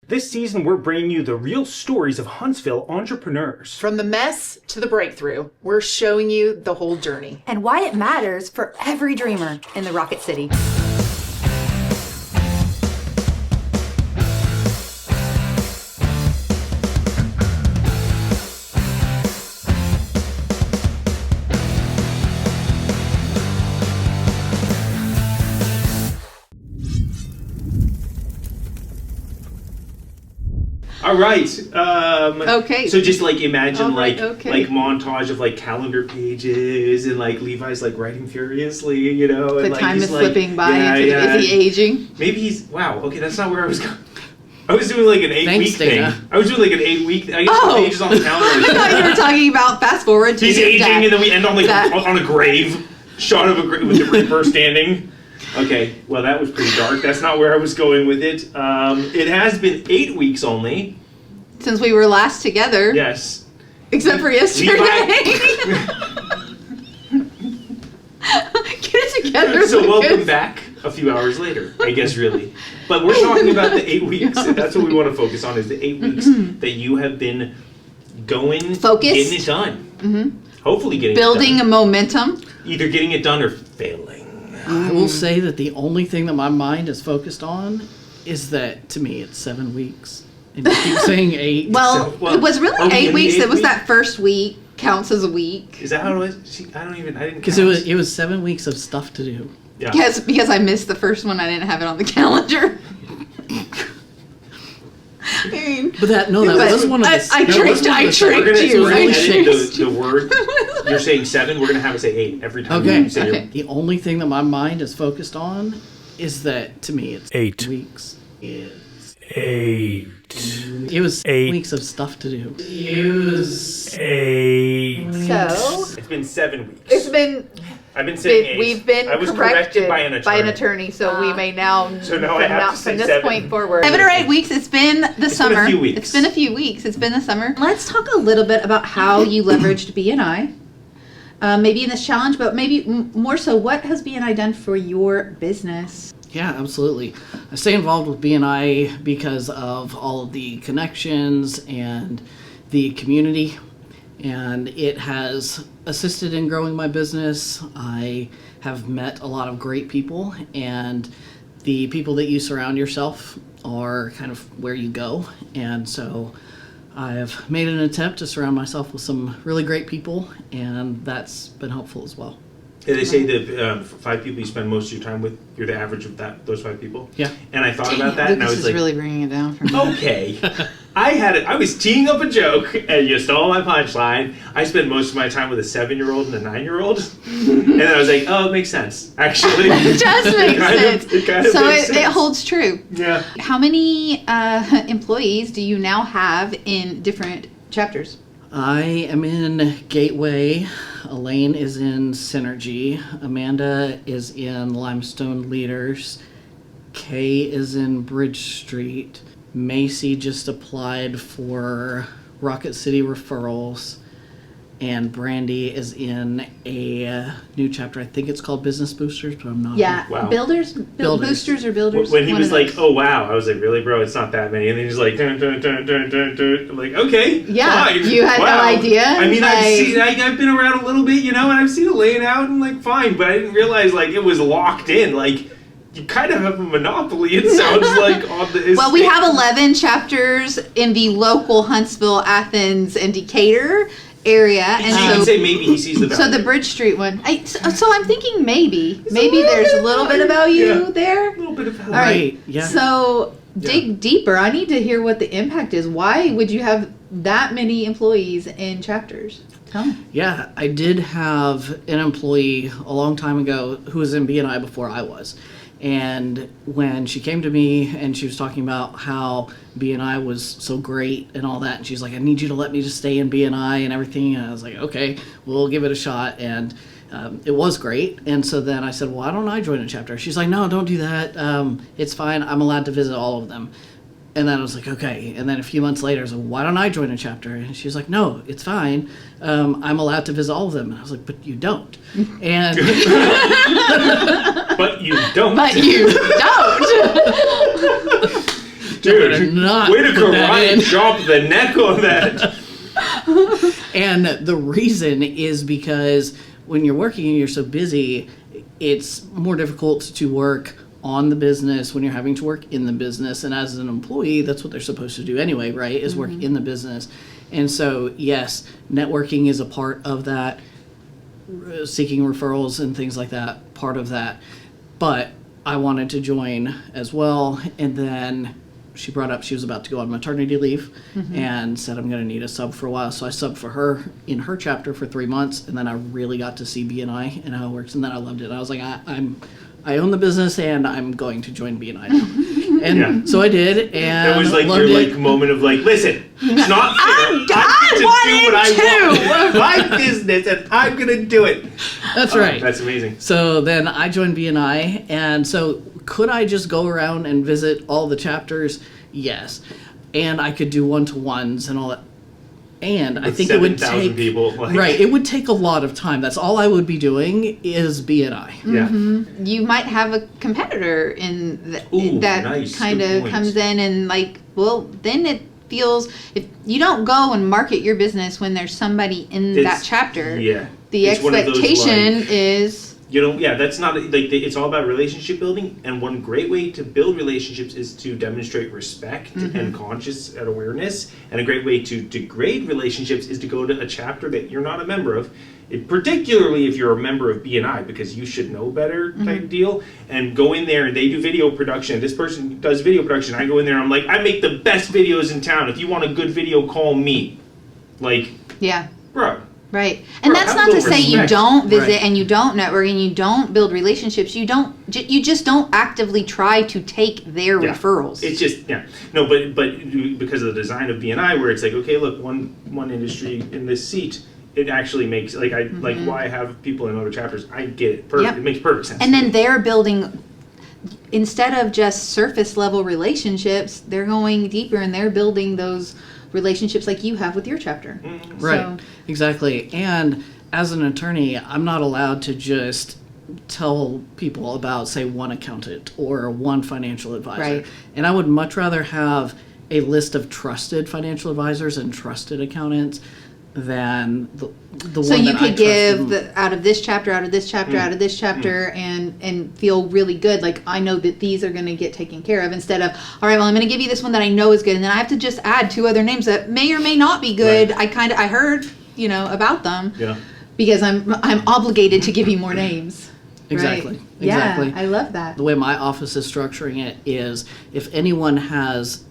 This season, we're bringing you the real stories of Huntsville entrepreneurs. From the mess to the breakthrough, we're showing you the whole journey. And why it matters for every dreamer in the Rocket City. All right. Okay. So just like imagine All right, like montage of like calendar pages and like Levi's like writing furiously, you know. The and, like, time he's is like, slipping by. Yeah. Is he aging? Maybe he's wow. Okay, that's not where I was going. I was doing like an 8-week thing. Dana. I was doing like an 8-week. I guess the pages on the calendar. I thought you were talking about fast forward to He's his aging, death. and then we end on like on a grave shot of a grave with the Reaper standing. Okay, well that was pretty dark. That's not where I was going with it. It has been 8 wees only. Since we were last together. Yes. Except for yesterday. Get it together. So Lucas. welcome back a few hours later, I guess really. But we're talking about the 8 weeks. And that's what we want to focus on is the 8 weeks that you have been going, Focused. getting it done. Mm-hmm. Hopefully getting Building it a done. momentum. Either getting it done or failing. I will say that the only thing that my mind is focused on is that, to me, it's 7 weeks. And you keep saying 8. Well, Well, it was are really we 8 in the weeks. It eighth was week? that first week counts as a week. Is that how it was? See, I didn't Because count. it was 7 weeks of stuff to do. Yeah. Because I missed the first one. I didn't have it on the calendar. I mean, But that was one of the... I that was tricked- one of I the- tricked We're gonna, you, we're gonna right? edit the word. You're saying 7. We're gonna have it say 8 every time. Okay. You say Okay. The only thing that my mind is focused on is that, to me, it's 8 weeks. It's 8. It was 8 weeks of stuff to do. It was 8. so It's been 7 weeks. it's been. I've been saying 8. We've been I was corrected by an attorney. so we may now. So now I have to say from this 7. point forward. 7 or 8 weeks. It's been the summer. been a few weeks. It's been a few weeks. It's been the summer. Let's talk a little bit about how you leveraged BNI. Maybe in this challenge, but maybe more so, what has BNI done for your business? Yeah, absolutely. I stay involved with BNI because of all of the connections and the community, and it has assisted in growing my business. I have met a lot of great people, and the people that you surround yourself are kind of where you go, and so I've made an attempt to surround myself with some really great people, and that's been helpful as well. They say that 5 people you spend most of your time with, you're the average of those 5 people. Yeah. And I thought about that, and I was like, really bringing it down for me. okay. I was teeing up a joke, and you stole my punchline. I spend most of my time with a 7-year-old and a 9-year-old. And then I was like, oh, it makes sense, actually. It does make sense. It kind of So makes it sense. holds true. Yeah. How many employees do you now have in different chapters? I am in Gateway. Elaine is in Synergy. Amanda is in Limestone Leaders. Kay is in Bridge Street. Macy just applied for Rocket City Referrals. And Brandy is in a new chapter. I think it's called Business Boosters, but I'm not. Yeah. Wow. Builders? Boosters or builders? When he One was of like, those. oh, wow, I was like, really, bro? It's not that many. And then he's like, dun, dun, dun, dun, dun, dun. I'm like, okay, Yeah, fine. you had no Wow. idea? I mean, Like- I've been around a little bit, you know, and I've seen it laying out and like, fine. But I didn't realize like it was locked in. Like, you kind of have a monopoly, it sounds like, on the... Well, we have 11 chapters in the local Huntsville, Athens, and Decatur area. And So you can say maybe he sees the value. so the Bridge Street one. So I'm thinking maybe there's a little bit of value Yeah. there. A little bit of value. All right. Right, yeah. So dig deeper. I need to hear what the impact is. Why would you have that many employees in chapters? Tell me. Yeah, I did have an employee a long time ago who was in BNI before I was. And when she came to me and she was talking about how BNI was so great and all that, and she's like, I need you to let me just stay in BNI and everything. And I was like, okay, we'll give it a shot. And it was great. And so then I said, well, why don't I join a chapter? She's like, no, don't do that. It's fine. I'm allowed to visit all of them. And then I was like, okay. And then a few months later, I was like, why don't I join a chapter? And she's like, no, it's fine. I'm allowed to visit all of them. And I was like, but you don't. And But you don't. But you don't. Dude, not way to put that in. karate chop the neck on that. And the reason is because when you're working and you're so busy, it's more difficult to work on the business when you're having to work in the business. And as an employee, that's what they're supposed to do anyway, right? Is work in the business. And so, yes, networking is a part of that, seeking referrals and things like that, part of that. But I wanted to join as well. And then she brought up she was about to go on maternity leave and said, I'm going to need a sub for a while. So I subbed for her in her chapter for 3 months. And then I really got to see BNI and how it works. And then I loved it. I was like, I own the business and I'm going to join BNI now. And so I did. And That was like loved your it. like moment of like, listen, it's not fair. I get to do what I want. My business, and I'm gonna do it. That's right. That's amazing. So then I joined BNI, and so could I just go around and visit all the chapters? Yes. And I could do one-to-ones and all that. And I With think it would 7,000 take people, like- right. It would take a lot of time. That's all I would be doing is BNI. Yeah. You might have a competitor in Ooh, that nice. kind Good of point. comes in and like, well, then it feels if you don't go and market your business when there's somebody in that It's- chapter. Yeah. The It's one of those, expectation like, is that's not like it's all about relationship building, and one great way to build relationships is to demonstrate respect and conscious and awareness, and a great way to degrade relationships is to go to a chapter that you're not a member of, particularly if you're a member of BNI, because you should know better type deal, and go in there and they do video production. This person does video production. I go in there and I'm like, I make the best videos in town. If you want a good video, call me. Like, yeah. bro. Right. And Bro, that's have not a to little say you respect. don't visit Right. and you don't network and you don't build relationships. You just don't actively try to take their Yeah. referrals. It's just no, but because of the design of BNI, where it's like, okay, look, one industry in this seat, it actually makes like like why have people in other chapters? I get it. Yep. It makes perfect sense. And then they're building, instead of just surface level relationships, they're going deeper and they're building those relationships like you have with your chapter. Right. So, Exactly. And as an attorney, I'm not allowed to just tell people about, say, one accountant or one financial advisor. Right. And I would much rather have a list of trusted financial advisors and trusted accountants than the so one you that I could trust give them. out of this chapter, out of this chapter, out of this chapter, and feel really good. Like, I know that these are going to get taken care of, instead of, all right, well, I'm going to give you this one that I know is good, and then I have to just add 2 other names that may or may not be good. Right. I heard, about them yeah. because I'm obligated to give you more names. Exactly. Right? Exactly. Yeah, I love that. The way my office is structuring it is if anyone has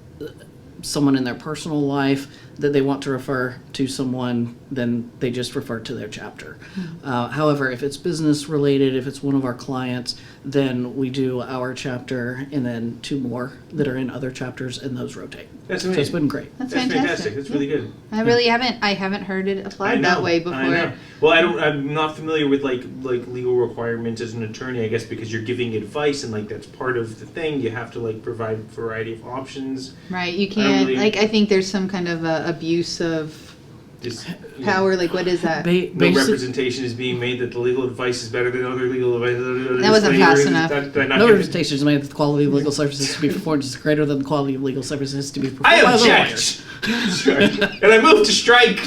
someone in their personal life that they want to refer to someone, then they just refer to their chapter. However, if it's business related, if it's one of our clients, then we do our chapter and then 2 more that are in other chapters, and those rotate. That's So it's amazing. been great. That's That's fantastic. fantastic. That's really good. I haven't heard it applied that way before. I know. Well, I'm not familiar with like legal requirements as an attorney, I guess, because you're giving advice and like that's part of the thing. You have to like provide a variety of options. Right, you I don't can't, really- I think there's some kind of abuse of Just power, like what is that? No Basic- representation is being made that the legal advice is better than other legal advice. That wasn't fast enough. No representation is made that the quality of legal services to be performed is greater than the quality of legal services to be performed I by the lawyers. object! Sorry. And I moved to strike.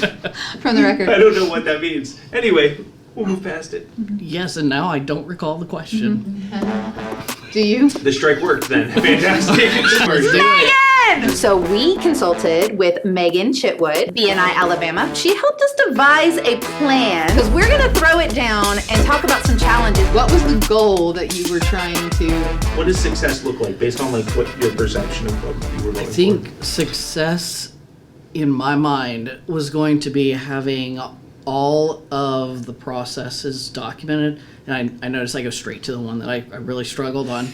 From the record. I don't know what that means. Anyway, we'll move past it. Yes, and now I don't recall the question. Do you? The strike worked then. Fantastic. Let's do it. So we consulted with Megan Chitwood, BNI Alabama. She helped us devise a plan because we're going to throw it down and talk about some challenges. What was the goal that you were trying to? What does success look like based on like what your perception of what you were going I think success in my mind was going to be having all of the processes documented. And I noticed I go straight to the one that I really struggled on.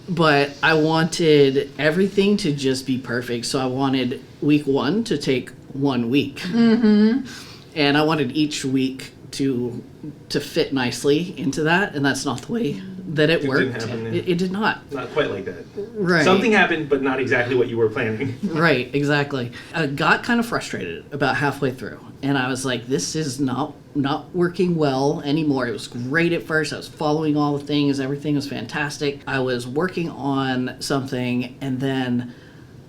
But I wanted everything to just be perfect. So I wanted week 1 to take 1 week. Mm-hmm. And I wanted each week to fit nicely into that. And that's not the way that it It worked. didn't happen, yeah. It did not. Not quite like that. Right. Something happened, but not exactly what you were planning. Right, exactly. I got kind of frustrated about halfway through, and I was like, this is not working well anymore. It was great at first. I was following all the things. Everything was fantastic. I was working on something, and then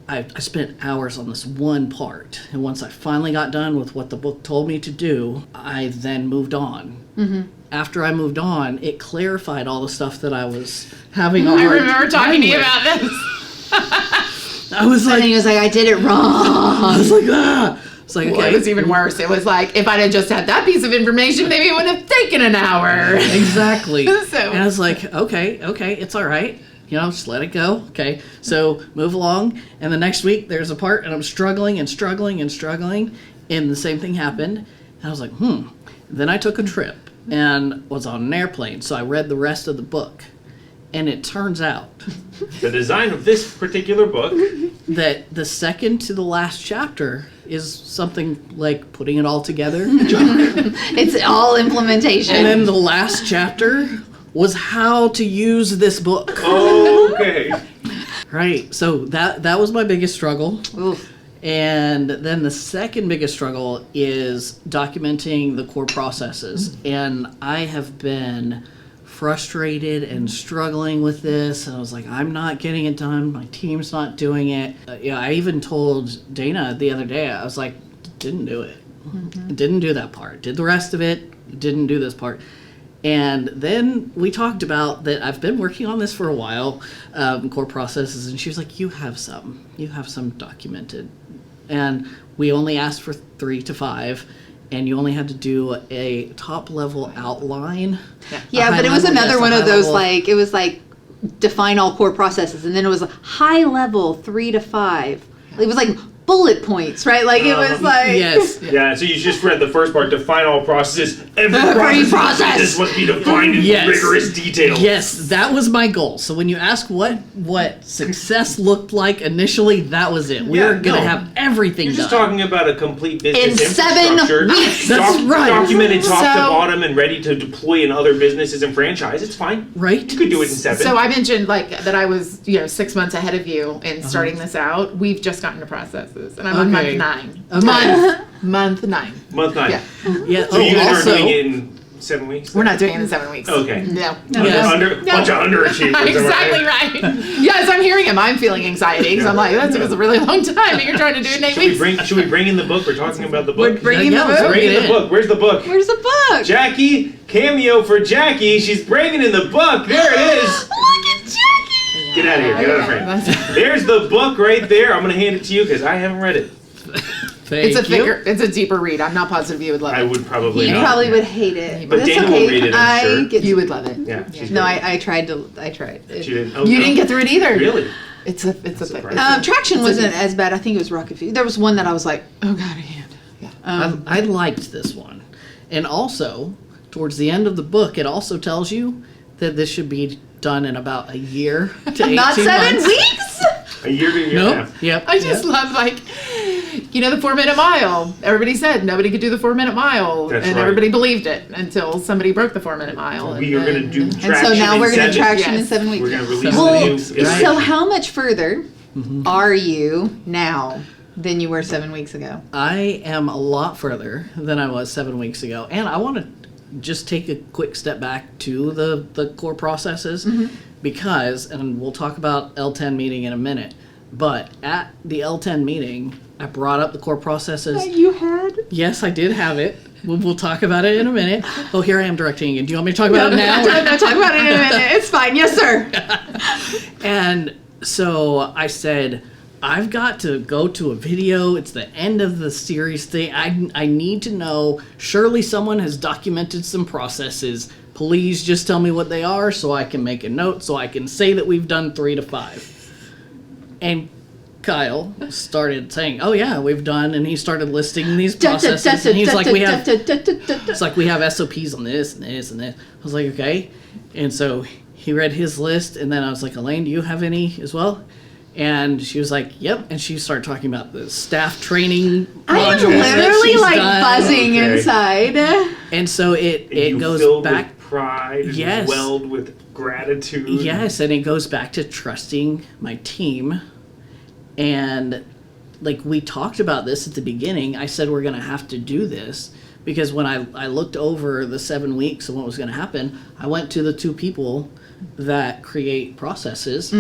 I spent hours on this one part. And once I finally got done with what the book told me to do, I then moved on. Mm-hmm. After I moved on, it clarified all the stuff that I was having a hard I remember talking to you with. about this. I was And like, then he was like, I did it wrong. I was like, ah. It's like, Well, okay. it was even worse. It was like, if I'd have just had that piece of information, maybe it wouldn't have taken an hour. Exactly. So- And I was like, okay, it's all right. You know, just let it go. Okay. So move along. And the next week there's a part and I'm struggling. And the same thing happened. And I was like, Then I took a trip and was on an airplane. So I read the rest of the book. And it turns out The design of this particular book. that the second to the last chapter is something like putting it all together. It's all implementation. And then the last chapter was how to use this book. Okay. Right. So that was my biggest struggle. Oof. And then the second biggest struggle is documenting the core processes. And I have been frustrated and struggling with this. And I was like, I'm not getting it done. My team's not doing it. I even told Dana the other day, I was like, didn't do it. Didn't do that part. Did the rest of it. Didn't do this part. And then we talked about that I've been working on this for a while, core processes, and she was like, you have some documented. And we only asked for 3 to 5, and you only had to do a top level outline. Yeah, but it was another one of those, like, it was like define all core processes, and then it was high level 3 to 5. It was like bullet points, right? Like it was like Yes. Yeah, so you just read the first part, define all processes. Every Every process process. this must be defined in Yes. rigorous detail. Yes, that was my goal. So when you ask what success looked like initially, that was it. We Yeah, were going to no. have everything You're just done. talking about a complete business In 7 infrastructure. weeks. That's right. Documented top to So- bottom and ready to deploy in other businesses and franchise. It's fine. Right? You could do it in 7. So I mentioned like that I was, 6 months ahead of you in starting this out. We've just gotten to processes, and I'm on month Okay. 9. Okay. Month 9. Month 9. Yeah. Yeah. So you guys also, are doing it in 7 weeks? We're not doing it in 7 weeks. Okay. No. Yes. Bunch of underachievers. Exactly right. Yes, I'm hearing him. I'm feeling anxiety because I'm like, that took us a really long time, and you're trying to do it in 8 weeks. Should we bring in the book? We're talking about the book. We're bringing Yeah, the let's book. Bring in Bring the it book. Where's the book? Where's the book? Jackie, cameo for Jackie. She's bringing in the book. There it is. Look at Jackie. Get out of here. Get out of frame. There's the book right there. I'm going to hand it to you because I haven't read it. thank It's a you. thicker, it's a deeper read. I'm not positive you would love it. I would probably He not. probably would hate it, But but it's Dana okay. will read it, I'm sure. get You would love it. Yeah. She's No, great. I tried to. I tried. She didn't. Oh, You no. didn't get through it either. Really? It's a thick. surprising. Traction wasn't as bad. I think it was Rocket Fuel. There was one that I was like, oh god, I can't. Yeah. I liked this one. And also, towards the end of the book, it also tells you that this should be done in about a year to 18 Not 7 months. weeks. A year to a year and a Nope. half. Yep. I just love the 4-minute mile. Everybody said nobody could do the 4-minute mile, That's and right. everybody believed it until somebody broke the 4-minute mile. We are going to do And traction so now we're in going to 7. traction in Yes. 7 weeks. We're going to release Well, the new. Right. so how much further are you now than you were 7 weeks ago? I am a lot further than I was 7 weeks ago. And I want to just take a quick step back to the core processes because, and we'll talk about L10 meeting in a minute, but at the L10 meeting, I brought up the core processes. You had? Yes, I did have it. We'll talk about it in a minute. Oh, here I am directing again. Do you want me to talk about it now? No, talk about it in a minute. It's fine. Yes, sir. And so I said, I've got to go to a video. It's the end of the series thing. I need to know. Surely someone has documented some processes. Please just tell me what they are so I can make a note so I can say that we've done 3 to 5. And Kyle started saying, oh yeah, we've done, and he started listing these processes. And he's like, we have, it's like we have SOPs on this and this and this. I was like, okay. And so he read his list, and then I was like, Elaine, do you have any as well? And she was like, yep. And she started talking about the staff training I am modules that literally she's like done. buzzing Okay. inside. And so it You goes filled back. with pride and Yes. welled with gratitude. Yes, and it goes back to trusting my team. And like we talked about this at the beginning, I said we're going to have to do this because when I looked over the 7 weeks and what was going to happen, I went to the 2 people that create processes.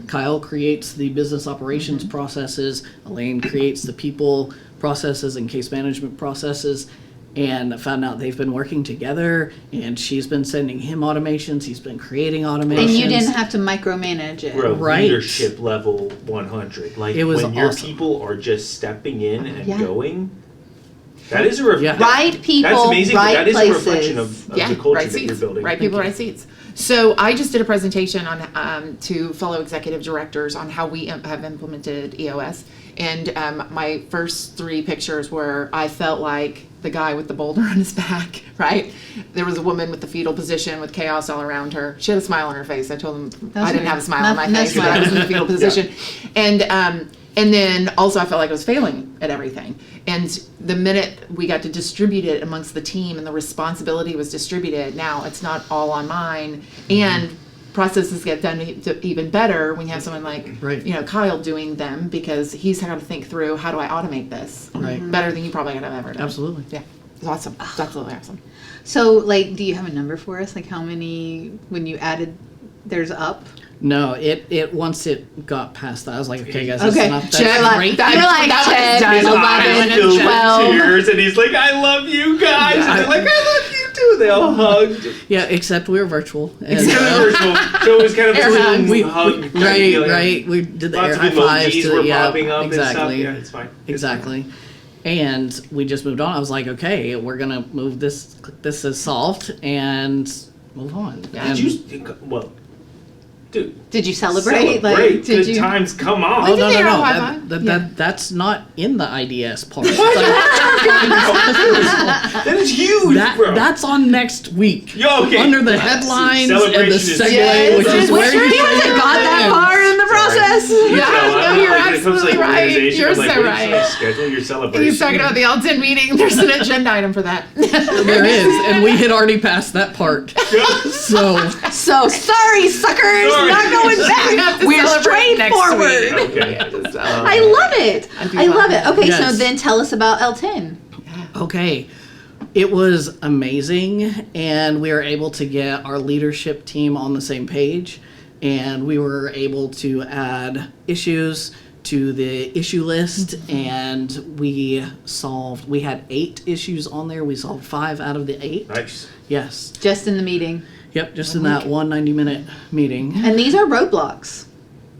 Kyle creates the business operations processes. Elaine creates the people processes and case management processes. And I found out they've been working together, and she's been sending him automations. He's been creating automations. And you didn't have to micromanage it. We're Right. leadership level 100. Like It was when your awesome. people are just stepping in and Yeah. going. That is a Yeah. Right people, That's amazing. But right that is places. a reflection of the culture right that seats. you're building. Right people, right seats. So I just did a presentation on to fellow executive directors on how we have implemented EOS. And my first 3 pictures were I felt like the guy with the boulder on his back, right? There was a woman with the fetal position with chaos all around her. She had a smile on her face. I told them I didn't have a smile on my face when I was in the fetal position. And then also I felt like I was failing at everything. And the minute we got to distribute it amongst the team and the responsibility was distributed, now it's not all on mine. And processes get done even better when you have someone like, Right. Kyle doing them, because he's got to think through, how do I automate this? Right. Better than you probably could have ever done. Absolutely. Yeah. It's awesome. It's absolutely awesome. So, like, do you have a number for us? Like, how many, when you added, there's up? No, it once it got past that, I was like, okay, guys, Okay. that's enough. That's You're like, great. you're like that 10, was done. 11, Filled with 12. tears, and he's like, "I love you guys," and they're like, "I love you too." They all hugged. Yeah, except we were virtual. And, It's kind of virtual, so it was kind of Air a hugs. little hug. right. We did the air Lots high of fives. emojis To were yeah, popping up exactly. and stuff. Yeah, it's fine. Exactly. And we just moved on. I was like, okay, we're gonna move this. This is solved, and move on. Yeah. Did you? Well, dude. Did you celebrate? Celebrate. Like, did Good you? times. Come on. Oh, no. did the air high five. That's not in the IDS part. That is huge, bro. That's on next week. Yo, okay. Under the headlines and the Celebration is- segue, Yes, which is We're where sure you he hasn't got that ends. far in the process. No, you're absolutely right. You're so Like, right. schedule your celebration. He's talking about the L10 meeting. There's an agenda item for that. There is, and we had already passed that part. So So sorry, suckers, Sorry. not going We have back. to We're celebrate next straightforward. week. Okay. I love it. do I love love it. it. Okay, Yes. so then tell us about L10. okay, it was amazing, and we were able to get our leadership team on the same page, and we were able to add issues to the issue list, and we had 8 issues on there. We solved 5 out of the 8. Nice. Yes. Just in the meeting. Yep, just in that 190-minute meeting. And these are roadblocks.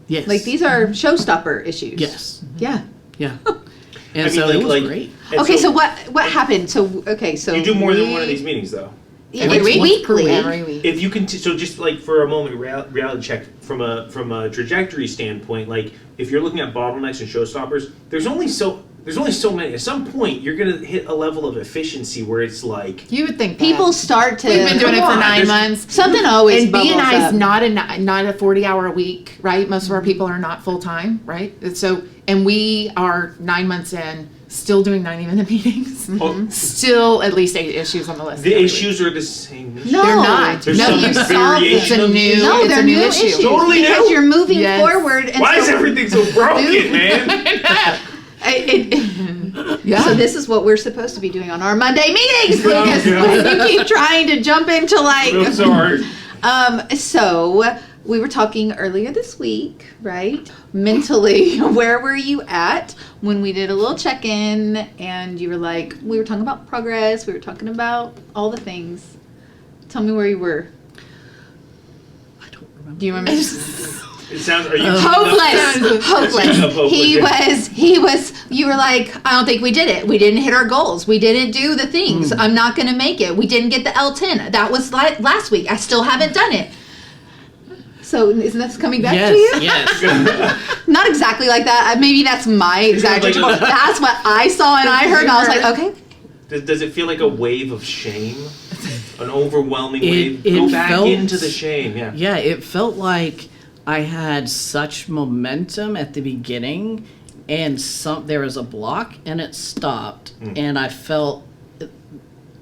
Yes. Like, these are showstopper issues. Yes. Yeah. Yeah. And I mean, so it was great. and Okay, so what happened? So you do more than one of these meetings, though. Every week? Weekly. Every week. If you can, so just like for a moment, reality check from a trajectory standpoint. Like if you're looking at bottlenecks and showstoppers, there's only so many. At some point, you're gonna hit a level of efficiency where it's like You would think People that. start to. We've been doing it Come for on, 9 there's- months. Something always And bubbles B&I up. is not a 40-hour a week, right? Most of our people are not full time, right? And we are 9 months in, still doing 90-minute meetings. oh, Still at least 8 issues on the list. the every issues are the same. No, They're not. There's No, some you solve variation It's a of new- No, it's they're a new new issue. issues Totally because new. you're moving Yes. forward. And Why so is everything so broken, man? Yeah. So this is what we're supposed to be doing on our Monday meetings, Oh, Lucas. God. You keep trying to jump into like. I'm sorry. So we were talking earlier this week, right? Mentally, where were you at when we did a little check-in and you were like, we were talking about progress, we were talking about all the things. Tell me where you were. I don't remember. Do you remember? It sounds. Are you Hopeless. Hopeless. He was, you were like, I don't think we did it. We didn't hit our goals. We didn't do the things. I'm not going to make it. We didn't get the L10. That was last week. I still haven't done it. So isn't this coming back to you? Yes. Not exactly like that. Maybe that's my exaggeration. like a- That's what I saw and I heard, and I was like, okay. Does it feel like a wave of shame? An overwhelming It- wave? it Go back felt- into the shame. Yeah. Yeah, it felt like I had such momentum at the beginning, and there was a block, and it stopped, and I felt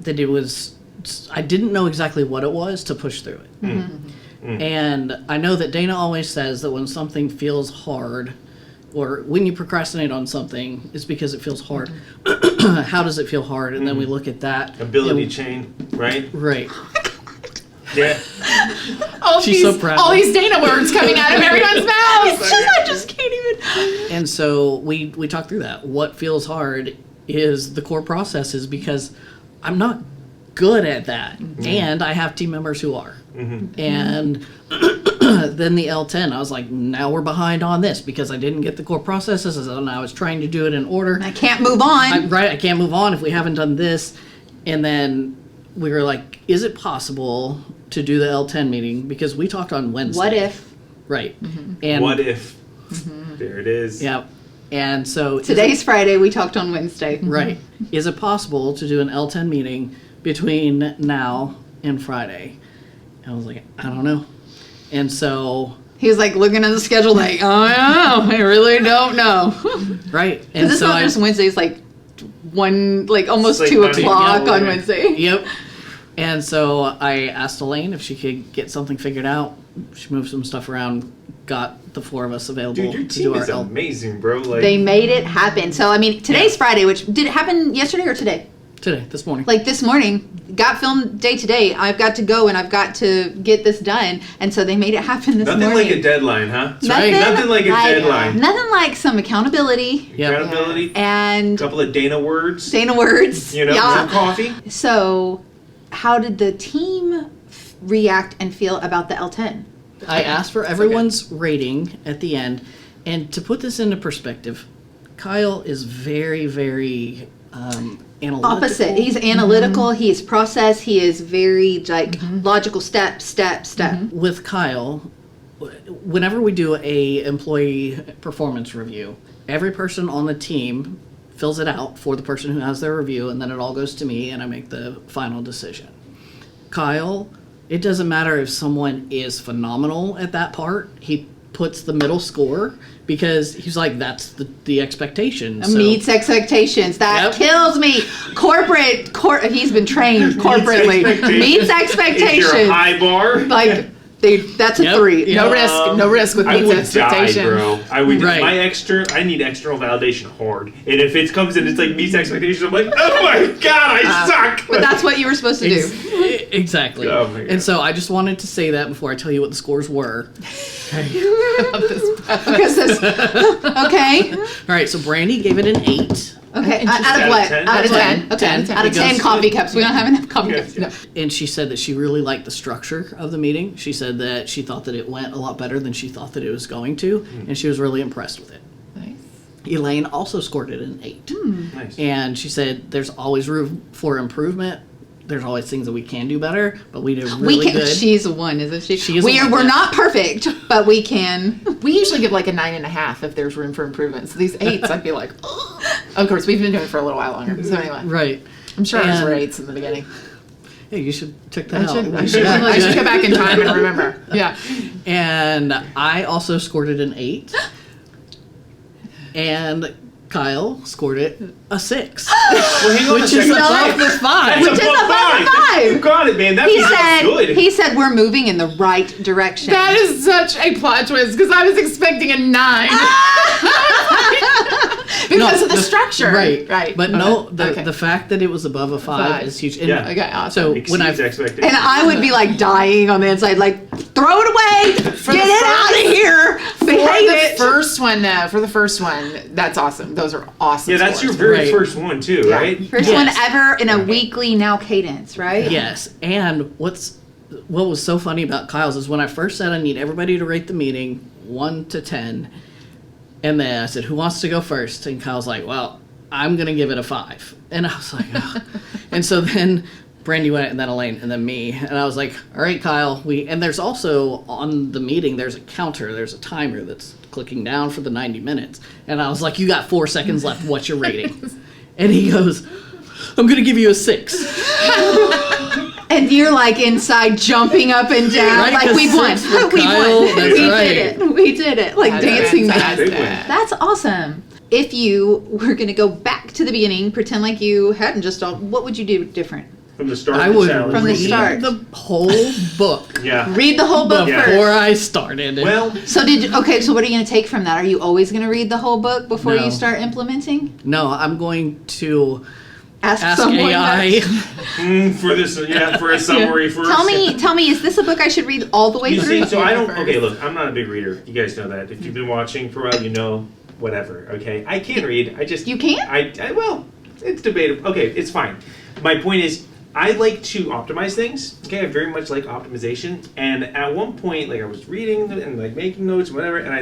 that it was. I didn't know exactly what it was to push through it. And I know that Dana always says that when something feels hard, or when you procrastinate on something, it's because it feels hard. How does it feel hard? And then we look at that. Ability and- chain, right? Right. Yeah. She's so proud. All these Dana words coming out of everyone's mouths. I just can't even. And so we talked through that. What feels hard is the core processes because I'm not good at that. And I have team members who are. And then the L10, I was like, now we're behind on this because I didn't get the core processes and I was trying to do it in order. I can't move on. I can't move on if we haven't done this. And then we were like, is it possible to do the L10 meeting? Because we talked on Wednesday. What if? Right. And What if? There it is. Yeah. And so Today's Friday, we talked on Wednesday. right. Is it possible to do an L10 meeting between now and Friday? And I was like, I don't know. And so He was like looking at the schedule like, oh, I really don't know. right. Because And it's so not just Wednesday, it's like almost It's like 2 not even o'clock on yet. Wednesday. Yep. And so I asked Elaine if she could get something figured out. She moved some stuff around, got the 4 of us available Dude, your to team do our is L. amazing, bro. Like, They made it happen. So, I mean, today's Friday, which did it happen yesterday or today? Today, this morning. Like this morning, got film day today. I've got to go and I've got to get this done. And so they made it happen this nothing morning. like a deadline, huh? right. Nothing like a deadline. Nothing like some accountability Yep. Accountability. and Couple of Dana words. Dana words. You know, some coffee. So, how did the team react and feel about the L10? I asked for everyone's rating at the end. And to put this into perspective, Kyle is very, very analytical. Opposite. He's analytical. He is process. He is very like logical. Step. With Kyle, whenever we do a employee performance review, every person on the team fills it out for the person who has their review, and then it all goes to me, and I make the final decision. Kyle, it doesn't matter if someone is phenomenal at that part. He puts the middle score because he's like, that's the expectation. So, Meets expectations. That Yep. kills me. He's been trained corporately. Meets If you're a expectations. high bar, Like that's a Yep. 3. Yep. No risk with I meets would expectation. die, bro. I would. Right. I need external validation hard. And if it comes in, it's like meets expectations. I'm like, oh my god, I suck. But that's what you were supposed to do. Exactly. Oh my God. And so I just wanted to say that before I tell you what the scores were. Because this, okay. All right, so Brandy gave it an 8. Okay. Out Out of of what? 10? Out of 10. Out of Okay. 10. Out of 10 Because- coffee cups. We don't have enough coffee Yeah, cups. yeah. And she said that she really liked the structure of the meeting. She said that she thought that it went a lot better than she thought that it was going to, and she was really impressed with it. Nice. Elaine also scored it an 8. Nice. And she said there's always room for improvement. There's always things that we can do better, but we did really We can. good. She's a 1, isn't she? She is a 1, We're yeah. not perfect, but we can. We usually give like a 9.5 if there's room for improvement. So these 8s, I'd be like, oh. Of course, we've been doing it for a little while longer. So anyway, Right. I'm sure ours were And- 8s in the beginning. Hey, you should check that I out. should, I You should, should. I should go back in time and remember. Yeah. And I also scored it an 8. And Kyle scored it a 6. Well, hang on Which a is second. above the 5. That's Which is above the 5. You got it, man. That's good. He said we're moving in the right direction. That is such a plot twist because I was expecting a 9. Because of the structure. Right. Right. But Okay. no, Okay. the fact that it was above a 5 5. is huge. And Yeah. Okay, awesome. So when I Exceeds expectations. and I would be like dying on the inside, like throw it away, get it out of here, behave For the it. first one, though, that's awesome. Those are awesome. Yeah, that's your scores. very Right. first one too, Yeah. right? First Yes. one ever in a weekly now cadence, right? Yes, and what was so funny about Kyle's is when I first said I need everybody to rate the meeting 1 to 10, and then I said, who wants to go first? And Kyle's like, well, I'm gonna give it a 5, and I was like, oh. And so then Brandy went, and then Elaine, and then me, and I was like, all right, Kyle, and there's also on the meeting there's a counter, there's a timer that's clicking down for the 90 minutes, and I was like, you got 4 seconds left. What's your rating? And he goes, I'm gonna give you a 6. And you're like inside jumping up and down, Right, like 'cause we won. 6 for We Kyle, won. that's We right. did it. We did it. Like That's dancing. fantastic. Big win. That's awesome. If you were going to go back to the beginning, pretend like you hadn't just all, what would you do different? From the start I of the would challenge. From the read start. the whole book Yeah. Read the whole book Yeah. before first. I started. Well, So so what are you going to take from that? Are you always going to read the whole book before No. you start implementing? No, I'm going to Ask someone. AI. For a summary first. Tell me, is this a book I should read all the way You through? see, so I don't. Okay, look, I'm not a big reader. You guys know that. If you've been watching for a while, you know. Whatever. Okay, I can read. I just. You can't? Well, it's debatable. Okay, it's fine. My point is, I like to optimize things. Okay, I very much like optimization. And at one point, like I was reading and like making notes, whatever, and I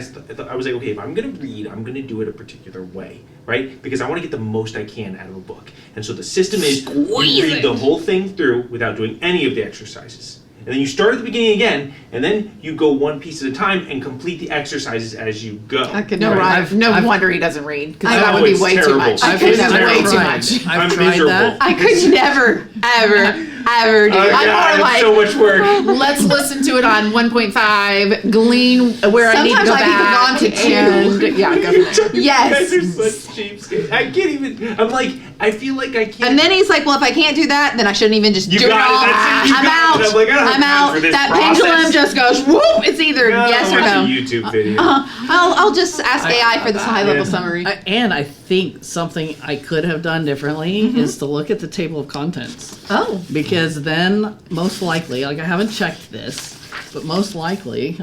was like, okay, if I'm gonna read, I'm gonna do it a particular way, right? Because I want to get the most I can out of a book. And so the system is you read the whole thing through without doing any of the exercises. And then you start at the beginning again, and then you go one piece at a time and complete the exercises as you go. I could No, never. no wonder he doesn't read, because I that know, would be it's way too terrible. much. I've It's tried. way too I've much. I'm tried miserable. that. I could never, ever do Oh, it. I'm God, more like- so much work. Let's listen to it on 1.5, glean where I need to Sometimes go I've even back. gone to 2. And, yeah, go from there. Yes. You guys are such cheapskates. I can't even. I'm like, I feel like I can't. And then he's like, well, if I can't do that, then I shouldn't even just You do it got it. all. That's it. You I'm got out. it. I'm like, I don't have I'm time out. for this That process. pendulum just goes, whoop. It's either yes or watch no. a YouTube video. I'll just ask AI for this high level Yeah. summary. And I think something I could have done differently is to look at the table of contents. Oh. Because then, most likely, like I haven't checked this, but most likely,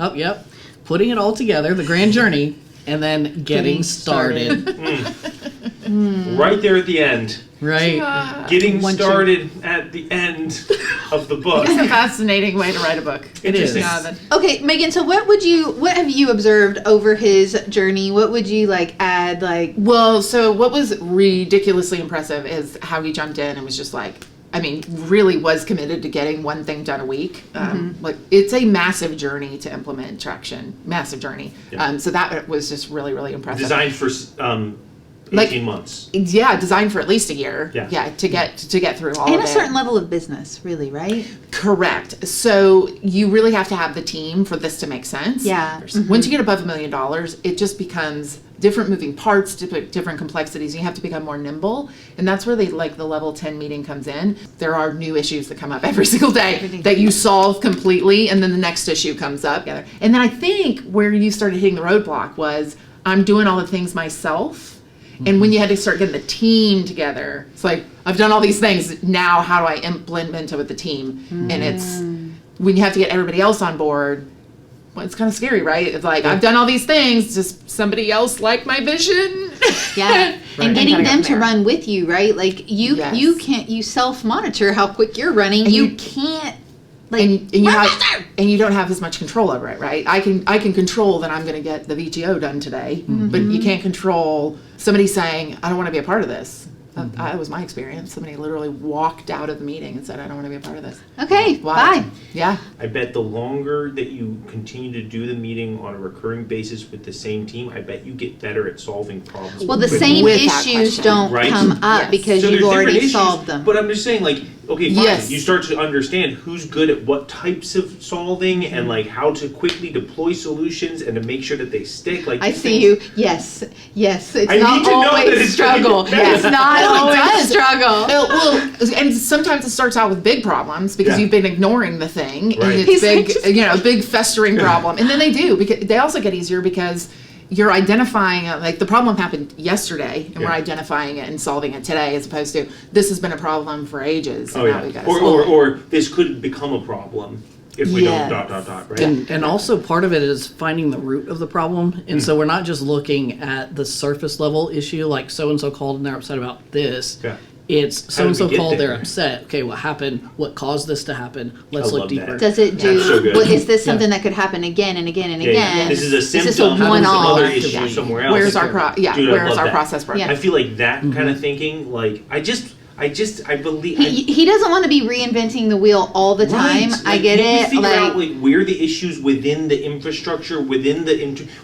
putting it all together, the grand journey, and then getting started. Right there at the end. Right. Getting Once you- started at the end of the book. It's a fascinating way to write a book. It is. Interesting. Okay, Megan, so what have you observed over his journey? What would you add Well, so what was ridiculously impressive is how he jumped in and was just like, really was committed to getting one thing done a week. Like it's a massive journey to implement traction, massive journey. Yeah. So that was just really, really impressive. Designed for 18 months. Yeah, designed for at least a year. Yeah. to get through all and of a it. certain level of business, really, right? Correct. So you really have to have the team for this to make sense. Yeah. Once you get above $1 million, it just becomes different moving parts, different complexities. You have to become more nimble, and that's where the level 10 meeting comes in. There are new issues that come up every single day that you solve completely, and then the next issue comes up. And then I think where you started hitting the roadblock was I'm doing all the things myself. And when you had to start getting the team together, it's like, I've done all these things, now how do I implement it with the team? And it's, when you have to get everybody else on board, well, it's kind of scary, right? It's like, I've done all these things, just somebody else like my vision? Yeah. And getting kinda go them from to there. run with you, right? Like you can't, you self-monitor how quick you're running. And You you- can't And you don't have as much control over it, right? I can control that I'm going to get the VTO done today, but you can't control somebody saying, I don't want to be a part of this. That was my experience. Somebody literally walked out of the meeting and said, I don't want to be a part of this. Okay, Why? bye. Yeah. I bet the longer that you continue to do the meeting on a recurring basis with the same team, I bet you get better at solving problems. Well, the quickly. same With that issues question. don't Right? come up Yes. because So you've there's different already issues, solved them. But I'm just saying, okay, fine. Yes. You start to understand who's good at what types of solving and how to quickly deploy solutions and to make sure that they stick. I see you. Yes. It's I need not to know that always it's struggle. Yeah. It's not No, it always does. struggle. Well, and sometimes it starts out with big problems because Yeah. you've been ignoring the thing, Right. and it's He's big, like, a big festering problem. And then they also get easier because you're identifying the problem happened yesterday, and we're Yeah. identifying it and solving it today, as opposed to this has been a problem for ages. And Oh, now yeah. we gotta Or, solve or, it. or this could become a problem if we Yes. don't ... right? And also part of it is finding the root of the problem. And so we're not just looking at the surface level issue, like so-and-so called and they're upset about this. Yeah. It's How did we so-and-so get called, they're there? upset. Okay, what happened? What caused this to happen? Let's I look love deeper. that. Does it do? That's so good. Is this something that could happen again and again and Yeah, again? yeah. This is a Is this symptom a of one-off? another Yeah. issue somewhere else. Where's our Dude, I where's love our that. process break? Yeah. I feel like that kind of thinking, I believe. He doesn't want to be reinventing the wheel all the time. Right. I get Can we it. figure out where the issues within the infrastructure, within the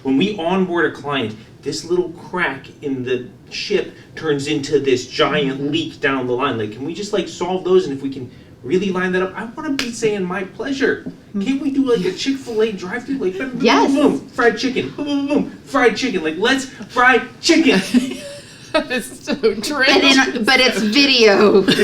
when we onboard a client, this little crack in the ship turns into this giant leak down the line. Can we just solve those? And if we can really line that up, I want to be saying my pleasure. Can't we do a Chick-fil-A drive-thru? Boom, Yes. boom, boom, fried chicken, boom, boom, boom, fried chicken. Let's fry chicken. It's so true. But it's video. It's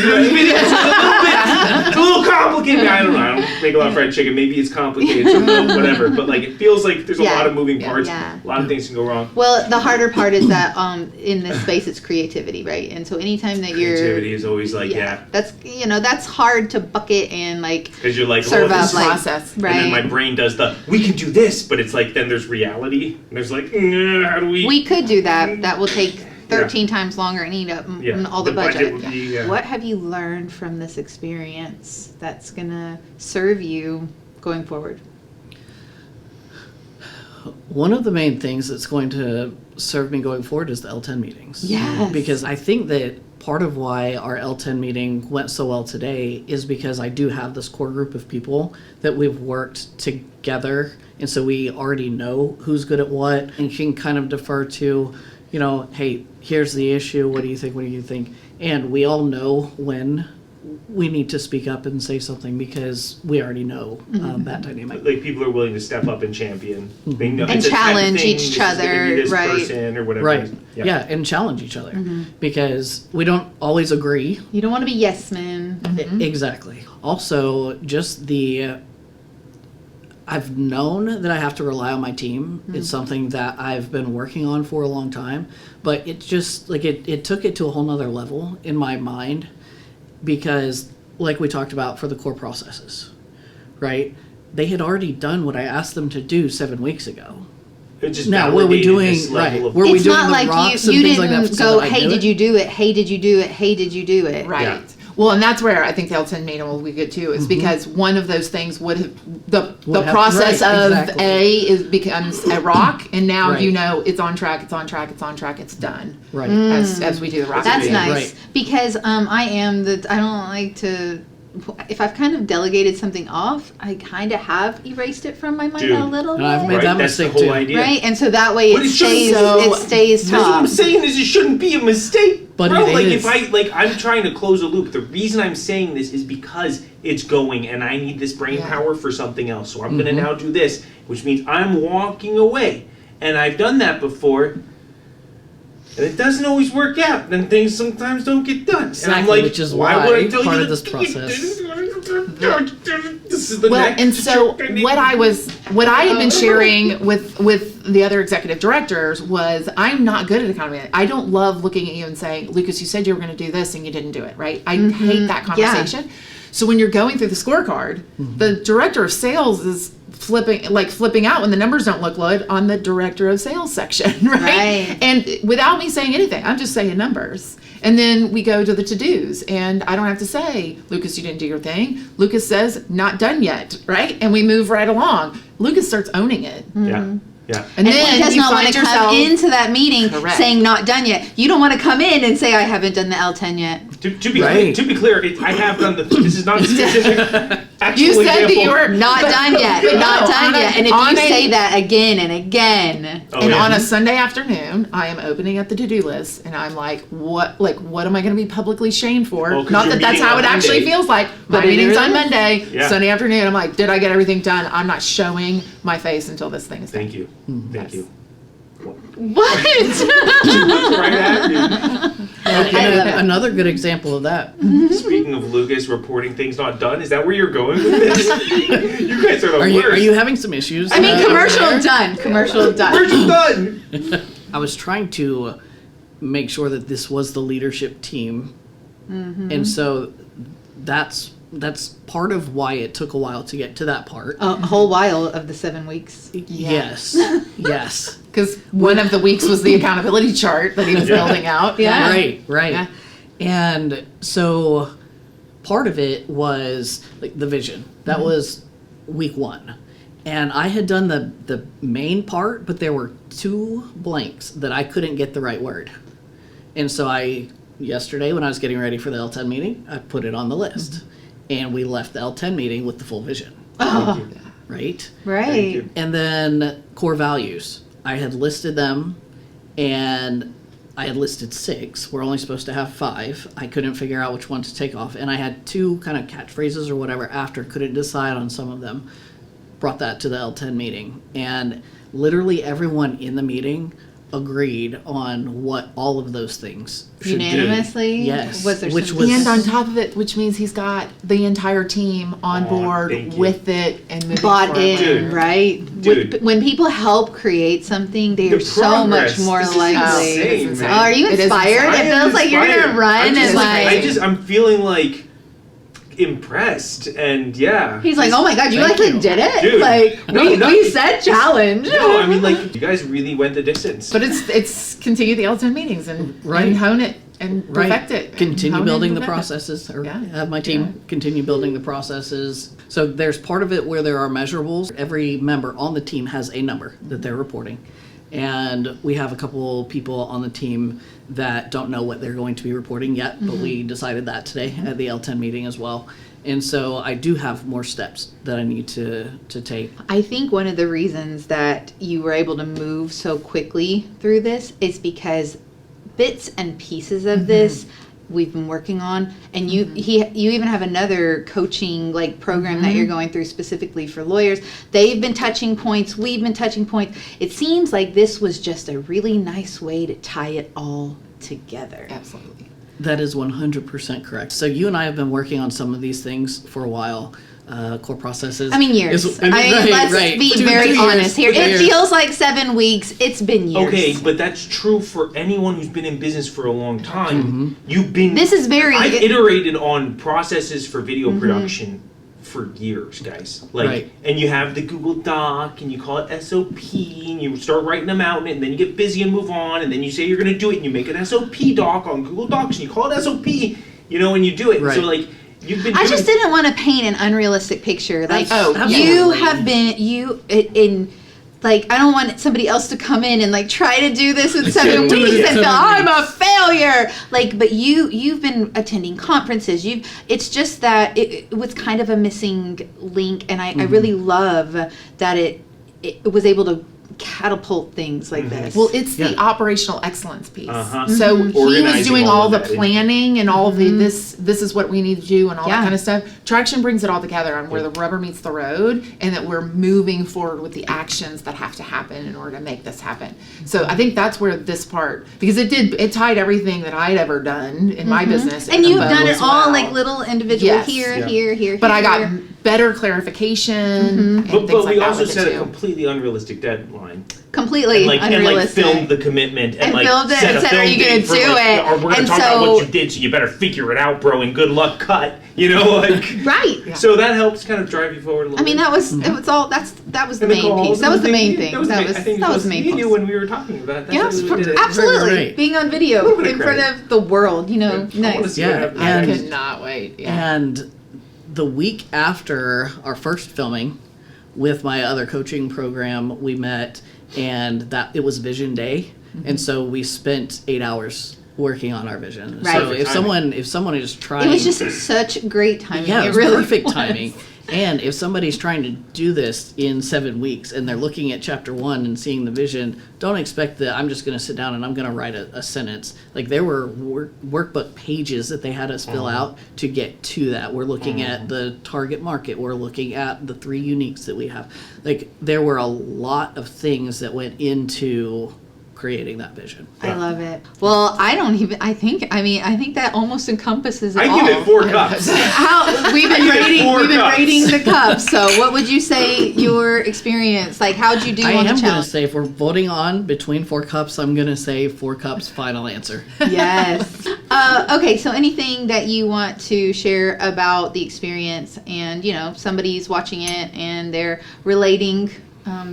a little complicated. I don't know. I don't make a lot of fried chicken. Maybe it's complicated. So whatever. But like, it feels like there's a Yeah. lot of moving parts. Yeah. A lot of things can go wrong. Well, the harder part is that in this space it's creativity, right? And so anytime that you're Creativity is always like, that's hard to bucket and like because you're like, serve oh, up this like process. right. And then my brain does we can do this, but it's like then there's reality. And there's like, how do we? We could do that. That will take 13 times longer and eat up all the budget. would be, What have you learned from this experience that's gonna serve you going forward? One of the main things that's going to serve me going forward is the L10 meetings. Yes. Because I think that part of why our L10 meeting went so well today is because I do have this core group of people that we've worked together. And so we already know who's good at what and can kind of defer to, hey, here's the issue. What do you think? What do you think? And we all know when we need to speak up and say something because we already know that dynamic. Like people are willing to step up and champion. They know And it's a type of challenge thing, each this is gonna be other, this right. person or whatever. Right. Yeah, and challenge each other because we don't always agree. You don't want to be yes men. Exactly. Also, just I've known that I have to rely on my team. It's something that I've been working on for a long time, but it just it took it to a whole nother level in my mind because like we talked about for the core processes, right? They had already done what I asked them to do 7 weeks ago. It just Now, were we validated doing this level of- Were we It's doing not the like rocks you and things didn't like that? go, so that I hey, do did it? you do it? Hey, did you do it? Hey, did you do it? Right. Yeah. Well, and that's where I think the L10 meeting will be good too, is because one of those things would have the Would have- process right, of exactly. becomes a rock, and now Right. you know it's on track, it's on track, it's on track, it's done. Right. As we do the rock. That's meeting. nice Right. because I don't like to. If I've kind of delegated something off, I kind of have erased it from my mind Dude, a little and I've bit. made Right, that that's the mistake whole too. idea. Right, and so that way But it it shouldn't- stays. so- It stays That's what I'm top. saying is it shouldn't be a mistake. But bro. it like is. if I'm trying to close a loop. The reason I'm saying this is because it's going and I need this brain Yeah. power for something else. So I'm gonna now do this, which means I'm walking away. And I've done that before. And it doesn't always work out. And things sometimes don't get done. And I'm Exactly, like, which is why why would I tell part you of this that- process- This is the Well, next and so trick I need. what I had been sharing with the other executive directors was I'm not good at accountability. I don't love looking at you and saying, Lucas, you said you were going to do this and you didn't do it, right? I hate that conversation. So when you're going through the scorecard, the director of sales is flipping out when the numbers don't look good on the director of sales section, right? Right. And without me saying anything, I'm just saying numbers. And then we go to the to-dos, and I don't have to say, Lucas, you didn't do your thing. Lucas says, not done yet, right? And we move right along. Lucas starts owning it. Yeah. Yeah. And, And then he does you not want find to yourself, come into that meeting Correct. saying not done yet. You don't want to come in and say I haven't done the L10 yet. To be clear, I have done this is not a specific actual You said that example. you were Not done yet. No, Not done on a- yet. And if on you a- say that again and again, Oh, and yeah. on a Sunday afternoon, I am opening up the to-do list, and I'm like, what am I going to be publicly shamed for? Oh, 'cause Not you're that that's meeting how on it actually Monday. feels like. My But it meeting's is. on Monday, Yeah. Sunday afternoon. I'm like, did I get everything done? I'm not showing my face until this thing is done. Thank you. Thank you. what? Right at me. And love it. another good example of that. Speaking of Lucas reporting things not done, is that where you're going with this? You guys are the Are worst. you having some issues? I mean, over commercial there? done. Commercial done. Where's you done? I was trying to make sure that this was the leadership team, and so that's part of why it took a while to get to that part. A whole while of the 7 weeks. Yes, yes, Because one of the weeks was the accountability chart that he was building out. Yeah. right. Yeah. And so part of it was like the vision. That was week 1. And I had done the main part, but there were 2 blanks that I couldn't get the right word. And so yesterday when I was getting ready for the L10 meeting, I put it on the list. And we left the L10 meeting with the full vision. Oh, Right? right. you. And then core values. I had listed them, and I had listed 6. We're only supposed to have 5. I couldn't figure out which one to take off. And I had 2 kind of catchphrases or whatever after, couldn't decide on some of them. Brought that to the L10 meeting. And literally everyone in the meeting agreed on what all of those things should do. Unanimously? Yes. Was there Which some was- And on top of it, which means he's got the entire team on board thank you. with it and moving bought forward. in, Dude. right? Dude. When people help create something, they The are so much progress. more This is likely. insane, Oh, man. Oh, are you It is inspired? insane. It feels like you're gonna run and like. I'm feeling like impressed, and yeah. He's like, oh my god, you Thank actually you. did it! Dude. Like No, we, no. we said challenge. No, I mean, like, you guys really went the distance. But it's continue the L10 meetings and hone it and Right. perfect it. Continue Hone it building and the perfect it. processes, or Yeah. have my team continue building the processes. So there's part of it where there are measurables. Every member on the team has a number that they're reporting. And we have a couple people on the team that don't know what they're going to be reporting yet, but we decided that today at the L10 meeting as well. And so I do have more steps that I need to take. I think one of the reasons that you were able to move so quickly through this is because bits and pieces of this we've been working on, and you even have another coaching like program that you're going through specifically for lawyers. They've been touching points, we've been touching points. It seems like this was just a really nice way to tie it all together. Absolutely. That is 100% correct. So you and I have been working on some of these things for a while. Core processes. I mean, years. is- I mean, let's be very 2 years, honest here. 2 It years. feels like 7 weeks. It's been years. Okay, but that's true for anyone who's been in business for a long time. You've been. This is very- I've iterated on processes for video production for years, guys. Like, Right. and you have the Google Doc, and you call it SOP, and you start writing them out, and then you get busy and move on, and then you say you're going to do it, and you make an SOP doc on Google Docs, and you call it SOP, and you do it. Right. So, like, you've been. I just doing- didn't want to paint an unrealistic picture. Like, Oh, you absolutely. have been like, I don't want somebody else to come in and like try to do this in 7 do it weeks in and 7 feel I'm a weeks. failure. Like, but you've been attending conferences. It's just that it was kind of a missing link, and I really love that it was able to catapult things like this. Well, it's the Yeah. operational excellence piece. Uh-huh. So he was Organizing doing all all of the that. planning and all the this is what we need to do and all Yeah. that kind of stuff. Traction brings it all together on where the rubber meets the road, and that we're moving forward with the actions that have to happen in order to make this happen. So I think that's where this part, because it tied everything that I'd ever done in my business. and in a you've bow done as it all well. like little individual Yes. here, Yeah. here. But I got here. better clarification and But things like we that also with it set a too. completely unrealistic deadline. completely and unrealistic. filmed the commitment and, And filmed it set and a said, film "Are you date gonna for, do it?" Or we're gonna And talk about so- what you did, so you better figure it out, bro. And good luck, cut. Like. Right. So that helps kind of drive you forward a little. I mean, bit. that was all. That was the And the main calls, piece. That was the main thing. That was That was I think that it was the main me and piece. you when we were talking about that. Yes, That's how we did it. absolutely. Right. Being on A video little bit in of front credit. of the world, I wanna nice. see what Yeah, happens. I and- could not wait. Yeah. And the week after our first filming with my other coaching program, we met, and that it was Vision Day, and so we spent 8 hours working on our vision. Right. So Perfect if timing. someone is trying, It was just such great timing. yeah, it was really perfect was. timing. And if somebody's trying to do this in 7 weeks and they're looking at chapter 1 and seeing the vision, don't expect that I'm just going to sit down and I'm going to write a sentence. Like, there were workbook pages that they had us fill out to get to that. We're looking at the target market. We're looking at the 3 uniques that we have. Like, there were a lot of things that went into creating that vision. I love it. Well, I think that almost encompasses it I all. give it 4 cups. How we've been I give it 4 cups. rating the cups. So, what would you say your experience? Like, how'd you do I on the am going to challenge? say, if we're voting on between 4 cups, I'm going to say 4 cups final answer. Yes. Okay, so anything that you want to share about the experience, and somebody's watching it and they're relating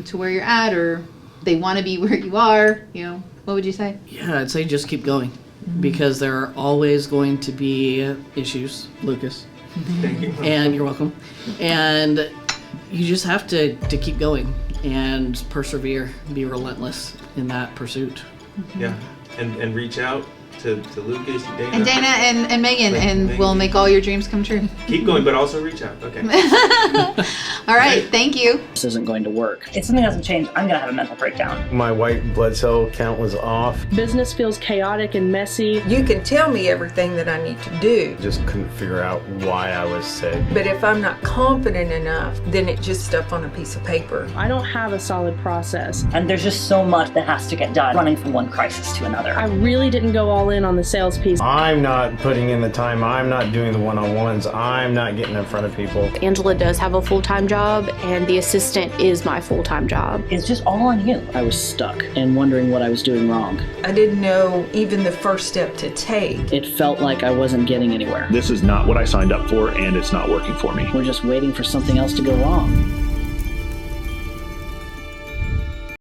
to where you're at, or they want to be where you are, what would you say? Yeah, I'd say just keep going, because there are always going to be issues, Lucas, Thank you. and you're welcome. And you just have to keep going and persevere, be relentless in that pursuit. Yeah, and reach out to Lucas, to Dana. And Dana and Megan, and we'll make all your dreams come true. Keep going, but also reach out. Okay. All right, thank you. This isn't going to work. If something doesn't change, I'm gonna have a mental breakdown. My white blood cell count was off. Business feels chaotic and messy. You can tell me everything that I need to do, Just couldn't figure out why I was sick. but if I'm not confident enough, then it's just stuff on a piece of paper. I don't have a solid process. And there's just so much that has to get done, running from one crisis to another. I really didn't go all in on the sales piece. I'm not putting in the time. I'm not doing the one-on-ones. I'm not getting in front of people. Angela does have a full-time job, and the assistant is my full-time job. It's just all on you. I was stuck and wondering what I was doing wrong. I didn't know even the first step to take. It felt like I wasn't getting anywhere. This is not what I signed up for, and it's not working for me. We're just waiting for something else to go wrong.